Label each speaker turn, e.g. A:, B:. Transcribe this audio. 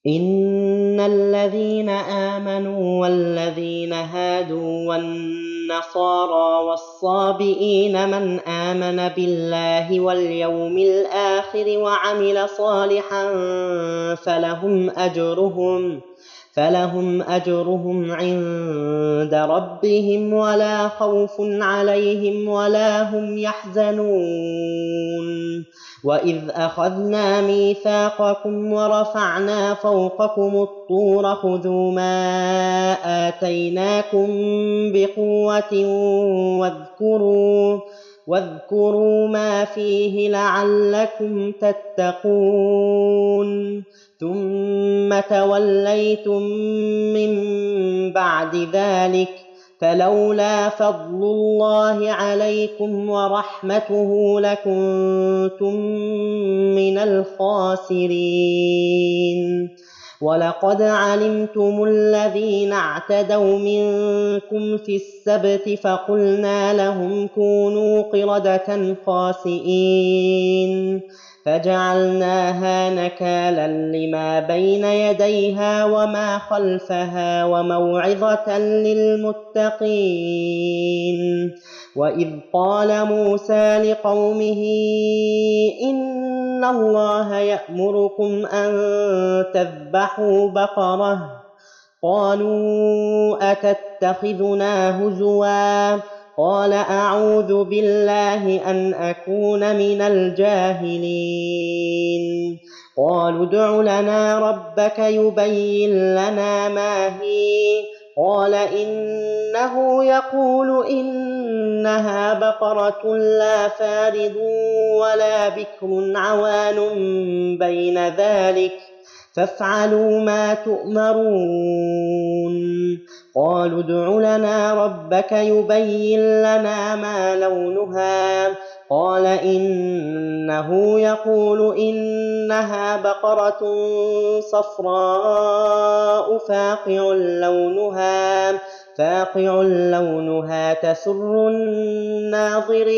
A: إِنَّ الَّذِينَ آمَنُوا وَالَّذِينَ هَادُوا وَالنَّصَارَىٰ وَالصَّابِئِينَ مَنْ آمَنَ بِاللَّهِ وَالْيَوْمِ الْآخِرِ وَعَمِلَ صَالِحًا فَلَهُمْ أَجْرُهُمْ عِندَ رَبِّهِمْ وَلَا خَوْفٌ عَلَيْهِمْ وَلَا هُمْ يَحْزَنُونَ وَإِذْ أَخَذْنَا مِيثَاقَكُمْ وَرَفَعْنَا فَوْقَكُمُ الطُّورَ خُذُوا مَا آتَيْنَاكُم بِقُوَّةٍ وَاذْكُرُوا مَا فِيهِ لَعَلَّكُمْ تَتَّقُونَ ثُمَّ تَوَلَّيْتُم مِّن بَعْدِ ذَٰلِكَ فَلَوْلَا فَضْلُ اللَّهِ عَلَيْكُمْ وَرَحْمَتُهُ لَكُنتُم مِّنَ الْخَاسِرِينَ وَلَقَدْ عَلِمْتُمُ الَّذِينَ اعْتَدَوْا مِنكُمْ فِي السَّبْتِ فَقُلْنَا لَهُمْ كُونُوا قِرَدَةً خَاسِئِينَ فَجَعَلْنَاهَا نَكَالًا لِّمَا بَيْنَ يَدَيْهَا وَمَا خَلْفَهَا وَمَوْعِظَةً لِّلْمُتَّقِينَ وَإِذْ قَالَ مُوسَىٰ لِقَوْمِهِ إِنَّ اللَّهَ يَأْمُرُكُمْ أَن تَذْبَحُوا بَقَرَةً ۖ قَالُوا أَتَتَّخِذُنَا هُزُوًا قَالَ أَعُوذُ بِاللَّهِ أَنْ أَكُونَ مِنَ الْجَاهِلِينَ قَالُوا ادْعُ لَنَا رَبَّكَ يُبَيِّن لَّنَا مَا هِيَ قَالَ إِنَّهُ يَقُولُ إِنَّهَا بَقَرَةٌ لَّا فَارِضٌ وَلَا بِكْرٌ عَوَانٌ بَيْنَ ذَٰلِكَ فَافْعَلُوا مَا تُؤْمَرُونَ قَالُوا ادْعُ لَنَا رَبَّكَ يُبَيِّن لَّنَا مَا لَوْنُهَا قَالَ إِنَّهُ يَقُولُ إِنَّهَا بَقَرَةٌ صَفْرَاءُ فَاقِعٌ لَّوْنُهَا تَسُرُّ النَّاظِرِينَ